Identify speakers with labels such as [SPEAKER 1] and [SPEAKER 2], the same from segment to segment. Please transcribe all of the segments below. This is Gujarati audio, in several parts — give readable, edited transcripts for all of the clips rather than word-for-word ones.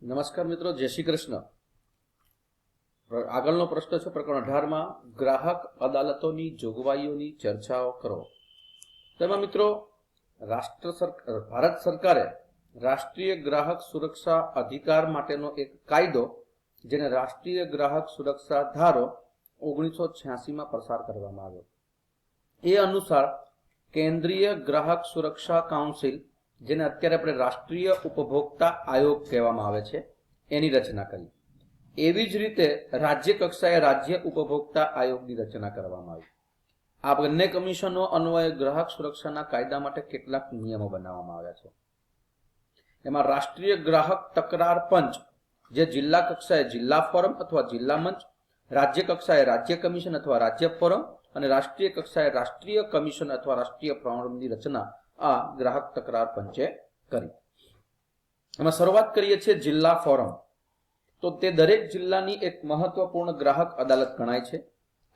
[SPEAKER 1] નમસ્કાર મિત્રો, જય શ્રી કૃષ્ણ. આગળનો પ્રશ્ન છે પ્રકરણ 18માં ગ્રાહક અદાલતોની જોગવાઈઓની ચર્ચાઓ કરો. તેમાં મિત્રો ભારત સરકારે રાષ્ટ્રીય ગ્રાહક સુરક્ષા અધિકાર માટેનો એક કાયદો, જેને રાષ્ટ્રીય ગ્રાહક સુરક્ષા ધારો 1986માં પસાર કરવામાં આવ્યો. એ અનુસાર કેન્દ્રીય ગ્રાહક સુરક્ષા કાઉન્સિલ, જેને અત્યારે આપણે રાષ્ટ્રીય ઉપભોક્તા આયોગ કહેવામાં આવે છે, એની રચના કરી. એવી જ રીતે રાજ્ય કક્ષાએ રાજ્ય ઉપભોક્તા આયોગની રચના કરવામાં આવી. આ બંને કમિશનો અન્વયે ગ્રાહક સુરક્ષાના કાયદા માટે કેટલાક નિયમો બનાવવામાં આવ્યા છે. એમાં રાષ્ટ્રીય ગ્રાહક તકરાર પંચ, જે જિલ્લા કક્ષાએ જિલ્લા ફોરમ અથવા જિલ્લા મંચ, રાજ્ય કક્ષાએ રાજ્ય કમિશન અથવા રાજ્ય ફોરમ અને રાષ્ટ્રીય કક્ષાએ રાષ્ટ્રીય કમિશન અથવા રાષ્ટ્રીય ફોરમની રચના આ ગ્રાહક તકરાર પંચે કરી. એમાં શરૂઆત કરીએ છીએ જિલ્લા ફોરમ. તો તે દરેક જિલ્લાની એક મહત્વપૂર્ણ ગ્રાહક અદાલત ગણાય છે.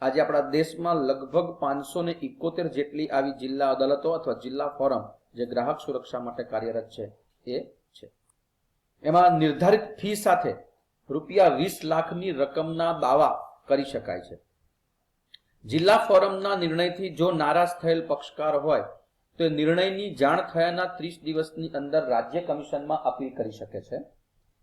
[SPEAKER 1] આજે આપણા દેશમાં લગભગ 571 જેટલી આવી જિલ્લા અદાલતો અથવા જિલ્લા ફોરમ જે ગ્રાહક સુરક્ષા માટે કાર્યરત છે એ છે. એમાં નિર્ધારિત ફી સાથે રૂપિયા 20 લાખની રકમના દાવા કરી શકાય છે. જિલ્લા ફોરમના નિર્ણયથી જો નારાજ થયેલ પક્ષકાર હોય તો નિર્ણયની જાણ થયાના 30 દિવસની અંદર રાજ્ય કમિશનમાં અપીલ કરી શકે છે.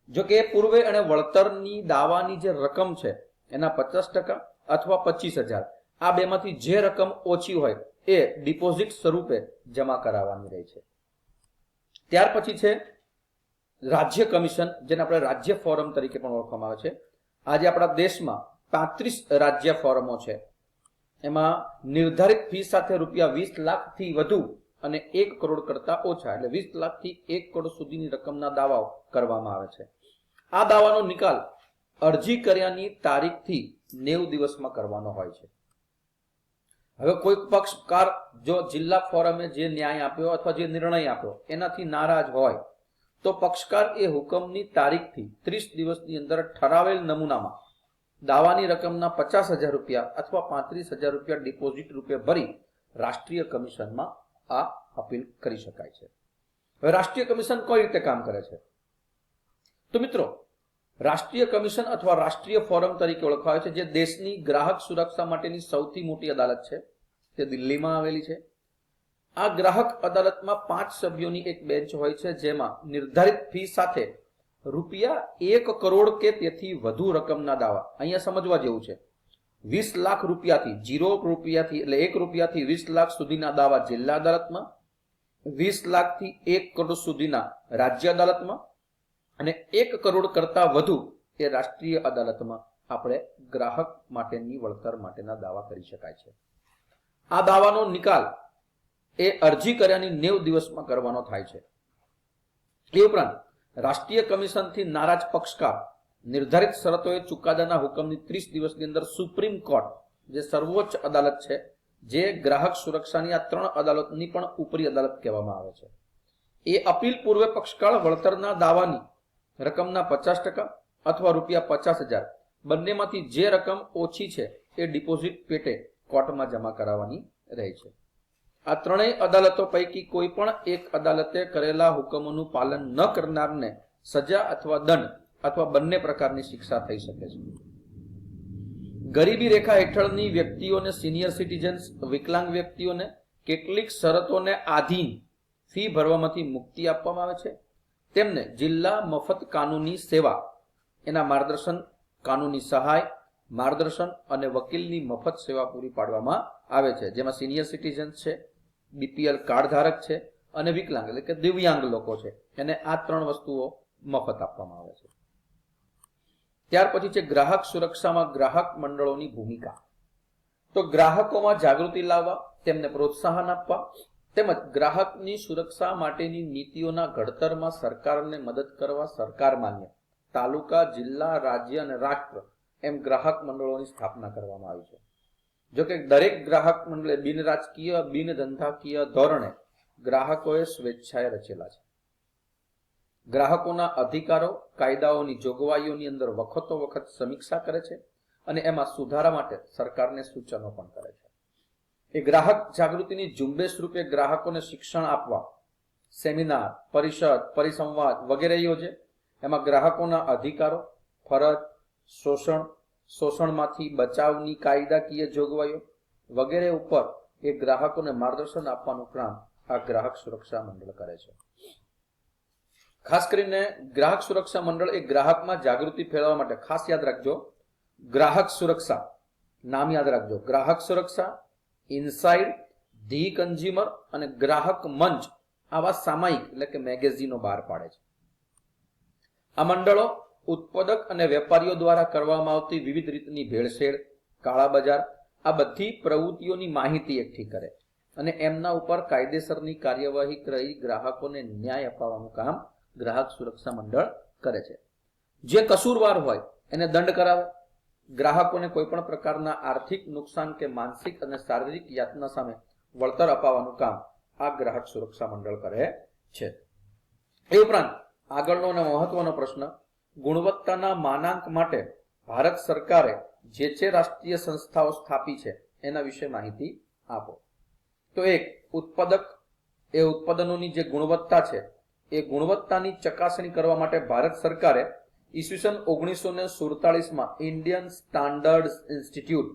[SPEAKER 1] જો કે પૂર્વે અને વળતરની દાવાની જે રકમ છે એના 50% અથવા 25,000, આ બેમાંથી જે રકમ ઓછી હોય એ ડિપોઝિટ સ્વરૂપે જમા કરાવવાની રહે છે. ત્યાર પછી છે રાજ્ય કમિશન, જેને આપણે રાજ્ય ફોરમ તરીકે પણ ઓળખવામાં આવે છે. આજે આપણા દેશમાં 35 રાજ્ય ફોરમો છે. એમાં નિર્ધારિત ફી સાથે રૂપિયા 20 લાખથી વધુ અને 1 કરોડ કરતા ઓછા, એટલે 20 લાખથી 1 કરોડ સુધીની રકમના દાવાઓ કરવામાં આવે છે. આ દાવાનો નિકાલ અરજી કર્યાની તારીખથી 90 દિવસમાં કરવાનો હોય છે. હવે કોઈ પક્ષકાર જો જિલ્લા ફોરમે જે ન્યાય આપ્યો અથવા જે નિર્ણય આપ્યો એનાથી નારાજ હોય તો પક્ષકાર એ હુકમની તારીખથી 30 દિવસની અંદર ઠરાવેલ નમૂનામાં દાવાની રકમના 50,000 રૂપિયા અથવા 35,000 રૂપિયા ડિપોઝિટ રૂપે ભરી રાષ્ટ્રીય કમિશનમાં આ અપીલ કરી શકાય છે. હવે રાષ્ટ્રીય કમિશન કઈ રીતે કામ કરે છે? તો મિત્રો, રાષ્ટ્રીય કમિશન અથવા રાષ્ટ્રીય ફોરમ તરીકે ઓળખાય છે, જે દેશની ગ્રાહક સુરક્ષા માટેની સૌથી મોટી અદાલત છે. તે દિલ્હીમાં આવેલી છે. આ ગ્રાહક અદાલતમાં 5 સભ્યોની એક બેન્ચ હોય છે, જેમાં નિર્ધારિત ફી સાથે રૂપિયા 1 કરોડ કે તેથી વધુ રકમના દાવા, અહીંયા સમજવા જેવું છે, 20 લાખ રૂપિયાથી 0 રૂપિયાથી એટલે 1 રૂપિયાથી 20 લાખ સુધીના દાવા જિલ્લા અદાલતમાં, 20 લાખથી 1 કરોડ સુધીના રાજ્ય અદાલતમાં અને 1 કરોડ કરતા વધુ એ રાષ્ટ્રીય અદાલતમાં આપણે ગ્રાહક માટેની વળતર માટેના દાવા કરી શકાય છે. આ દાવાનો નિકાલ એ અરજી કર્યાની 90 દિવસમાં કરવાનો થાય છે. એ ઉપરાંત રાષ્ટ્રીય કમિશનથી નારાજ પક્ષકાર નિર્ધારિત શરતોએ ચુકાદાના હુકમની 30 દિવસની અંદર સુપ્રીમ કોર્ટ, જે સર્વોચ્ચ અદાલત છે, જે ગ્રાહક સુરક્ષાની આ 3 અદાલતની પણ ઉપરી અદાલત કહેવામાં આવે છે, એ અપીલ પૂર્વે પક્ષકાર વળતરના દાવાની રકમના 50% અથવા રૂપિયા 50,000 બંનેમાંથી જે રકમ ઓછી છે એ ડિપોઝિટ પેટે કોર્ટમાં જમા કરાવવાની રહે છે. આ ત્રણેય અદાલતો પૈકી કોઈ પણ એક અદાલતે કરેલા હુકમોનું પાલન ન કરનારને સજા અથવા દંડ અથવા બંને પ્રકારની શિક્ષા થઈ શકે છે. ગરીબી રેખા હેઠળની વ્યક્તિઓને, સિનિયર સિટીઝન્સ, વિકલાંગ વ્યક્તિઓને કેટલીક શરતોને આધીન ફી ભરવામાંથી મુક્તિ આપવામાં આવે છે. તેમને જિલ્લા મફત કાનૂની સેવા, એના માર્ગદર્શન, કાનૂની સહાય, માર્ગદર્શન અને વકીલની મફત સેવા પૂરી પાડવામાં આવે છે, જેમાં સિનિયર સિટીઝન્સ છે, બીપીએલ કાર્ડ ધારક છે અને વિકલાંગ એટલે કે દિવ્યાંગ લોકો છે, એને આ 3 વસ્તુઓ મફત આપવામાં આવે છે. ત્યાર પછી છે ગ્રાહક સુરક્ષામાં ગ્રાહક મંડળોની ભૂમિકા. તો ગ્રાહકોમાં જાગૃતિ લાવવા, તેમને પ્રોત્સાહન આપવા તેમજ ગ્રાહકની સુરક્ષા માટેની નીતિઓના ઘડતરમાં સરકારને મદદ કરવા સરકાર માન્ય તાલુકા, જિલ્લા, રાજ્ય અને રાષ્ટ્ર એમ ગ્રાહક મંડળોની સ્થાપના કરવામાં આવી છે. જોકે દરેક ગ્રાહક મંડળે બિનરાજકીય, બિનધંધાકીય ધોરણે ગ્રાહકોએ સ્વેચ્છાએ રચેલા છે. ગ્રાહકોના અધિકારો, કાયદાઓની જોગવાઈઓની અંદર વખતો વખત સમીક્ષા કરે છે અને એમાં સુધારા માટે સરકારને સૂચનો પણ કરે છે. એ ગ્રાહક જાગૃતિની ઝુંબેશ રૂપે ગ્રાહકોને શિક્ષણ આપવા સેમિનાર, પરિષદ, પરિસંવાદ વગેરે યોજે એમાં ગ્રાહકોના અધિકારો, ફરજ, શોષણમાંથી બચાવની કાયદાકીય જોગવાઈઓ વગેરે ઉપર એ ગ્રાહકોને માર્ગદર્શન આપવાનું કામ આ ગ્રાહક સુરક્ષા મંડળ કરે છે. ખાસ કરીને ગ્રાહક સુરક્ષા મંડળ એ ગ્રાહકમાં જાગૃતિ ફેલાવવા માટે, ખાસ યાદ રાખજો, ગ્રાહક સુરક્ષા નામ યાદ રાખજો, ગ્રાહક સુરક્ષા, ઇનસાઇડ, ધી કન્ઝ્યુમર અને ગ્રાહક મંચ આવા સામાયિક એટલે કે મેગેઝીનો બહાર પાડે છે. આ મંડળો ઉત્પાદક અને વેપારીઓ દ્વારા કરવામાં આવતી વિવિધ રીતની ભેળસેળ, કાળા બજાર આ બધી પ્રવૃત્તિઓની માહિતી એકઠી કરે અને એમના ઉપર કાયદેસરની કાર્યવાહી કરી ગ્રાહકોને ન્યાય અપાવવાનું કામ ગ્રાહક સુરક્ષા મંડળ કરે છે. જે કસૂરવાર હોય એને દંડ કરાવે, ગ્રાહકોને કોઈ પણ પ્રકારના આર્થિક નુકસાન કે માનસિક અને શારીરિક યાતના સામે વળતર અપાવવાનું કામ આ ગ્રાહક સુરક્ષા મંડળ કરે છે. એ ઉપરાંત આગળનો અને મહત્વનો પ્રશ્ન, ગુણવત્તાના માનાંક માટે ભારત સરકારે જે રાષ્ટ્રીય સંસ્થાઓ સ્થાપી છે એના વિશે માહિતી આપો. તો એક, ઉત્પાદક એ ઉત્પાદનોની જે ગુણવત્તા છે એ ગુણવત્તાની ચકાસણી કરવા માટે ભારત સરકારે ઈસવીસન 1947માં ઇન્ડિયન સ્ટાન્ડર્ડ ઇન્સ્ટિટ્યૂટ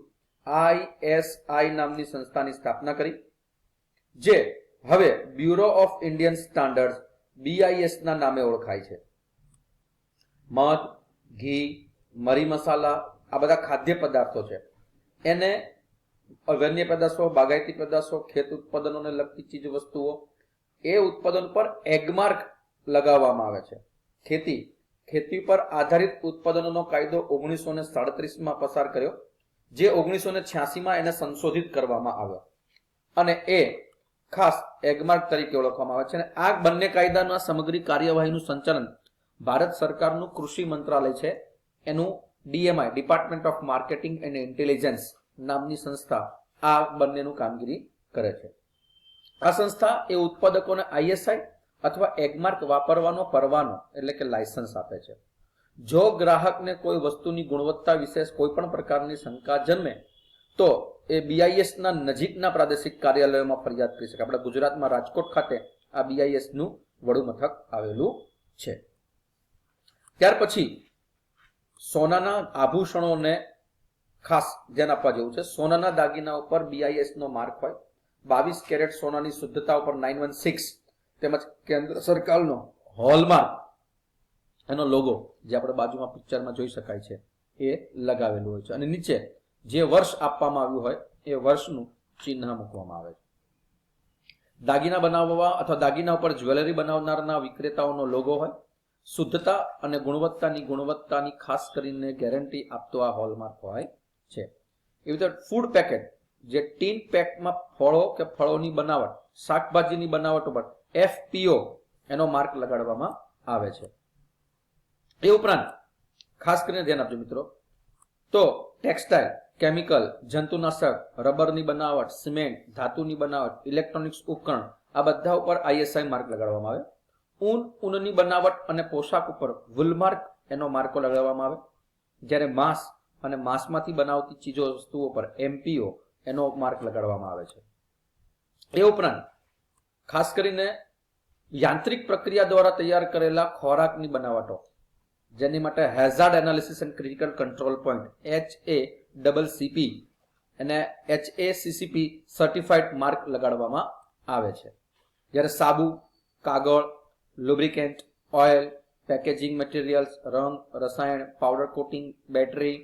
[SPEAKER 1] ISI નામની સંસ્થાની સ્થાપના કરી, જે હવે bureau of Indian standard BIS ના નામે ઓળખાય છે. મધ, ઘી, મરી મસાલા આ બધા ખાદ્ય પદાર્થો છે એને અન્ય પેદાશો, બાગાયતી પેદાશો, ખેત ઉત્પાદનોને લગતી ચીજ વસ્તુઓ એ ઉત્પાદન પર એગમાર્ક લગાવવામાં આવે છે. ખેતી પર આધારિત ઉત્પાદનોનો કાયદો 1937માં પસાર કર્યો, જે 1986માં એને સંશોધિત કરવામાં આવ્યો અને એ ખાસ એગમાર્ક તરીકે ઓળખવામાં આવે છે. અને આ બંને કાયદાના સમગ્ર કાર્યવાહીનું સંચાલન ભારત સરકારનું કૃષિ મંત્રાલય છે, એનું DMI department of marketing and intelligence નામની સંસ્થા આ બંનેનું કામગીરી કરે છે. આ સંસ્થા એ ઉત્પાદકોને ISI અથવા એગમાર્ક વાપરવાનો પરવાનો એટલે કે લાયસન્સ આપે છે. જો ગ્રાહકને કોઈ વસ્તુની ગુણવત્તા વિશે કોઈ પણ પ્રકારની શંકા જન્મે તો એ BIS ના નજીકના પ્રાદેશિક કાર્યાલયોમાં ફરિયાદ કરી શકે. આપણા ગુજરાતમાં રાજકોટ ખાતે આ BIS નું વડુ મથક આવેલું છે. ત્યાર પછી સોનાના આભૂષણોને ખાસ ધ્યાન આપવા જેવું છે. સોનાના દાગીના ઉપર BIS નો માર્ક હોય, 22 કેરેટ સોનાની શુદ્ધતા ઉપર 916 તેમજ કેન્દ્ર સરકારનો હોલમાર્ક એનો લોગો જે આપણે બાજુમાં પિક્ચરમાં જોઈ શકાય છે એ લગાવેલું હોય છે અને નીચે જે વર્ષ આપવામાં આવ્યું હોય એ વર્ષનું ચિહ્ન મૂકવામાં આવે છે. દાગીના બનાવવા અથવા દાગીના ઉપર જ્વેલરી બનાવનારના વિક્રેતાઓનો લોગો હોય, શુદ્ધતા અને ગુણવત્તાની ખાસ કરીને ગેરંટી આપતો આ હોલમાર્ક હોય છે. એવી રીતે ફૂડ પેકેટ જે ટીન પેકમાં ફળો કે ફળોની બનાવટ, શાકભાજીની બનાવટ ઉપર FPO એનો માર્ક લગાડવામાં આવે છે. એ ઉપરાંત ખાસ કરીને ધ્યાન આપજો મિત્રો, તો ટેક્સટાઇલ, કેમિકલ, જંતુનાશક, રબરની બનાવટ, સિમેન્ટ, ધાતુની બનાવટ, ઇલેક્ટ્રોનિક્સ ઉપકરણ આ બધા ઉપર ISI માર્ક લગાડવામાં આવે. ઊનની બનાવટ અને પોશાક ઉપર વુલમાર્ક એનો માર્કો લગાડવામાં આવે. જ્યારે માંસ અને માંસમાંથી બનાવતી ચીજો વસ્તુઓ પર MPO એનો માર્ક લગાડવામાં આવે છે. એ ઉપરાંત ખાસ કરીને યાંત્રિક પ્રક્રિયા દ્વારા તૈયાર કરેલા ખોરાકની બનાવટો જેની માટે hazard analysis and critical control point HACCP અને HACCP સર્ટિફાઈડ માર્ક લગાડવામાં આવે છે. જ્યારે સાબુ, કાગળ, લુબ્રિકેન્ટ, ઓઇલ, પેકેજિંગ મટીરિયલ્સ, રંગ, રસાયણ, પાવડર કોટિંગ, બેટરી,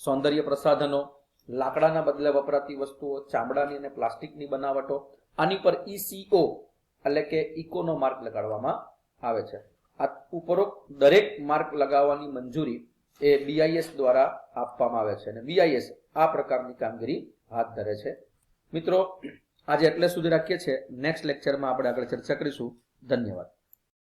[SPEAKER 1] સૌંદર્ય પ્રસાધનો, લાકડાના બદલે વપરાતી વસ્તુઓ, ચામડાની અને પ્લાસ્ટિકની બનાવટો આની પર ECO એટલે કે ઇકોનો માર્ક લગાડવામાં આવે છે. આ ઉપરોક્ત દરેક માર્ક લગાવવાની મંજૂરી એ BIS દ્વારા આપવામાં આવે છે અને BIS આ પ્રકારની કામગીરી હાથ ધરે છે. મિત્રો આજે એટલે સુધી રાખીએ છીએ. નેક્સ્ટ લેક્ચરમાં આપણે આગળ ચર્ચા કરીશું. ધન્યવાદ.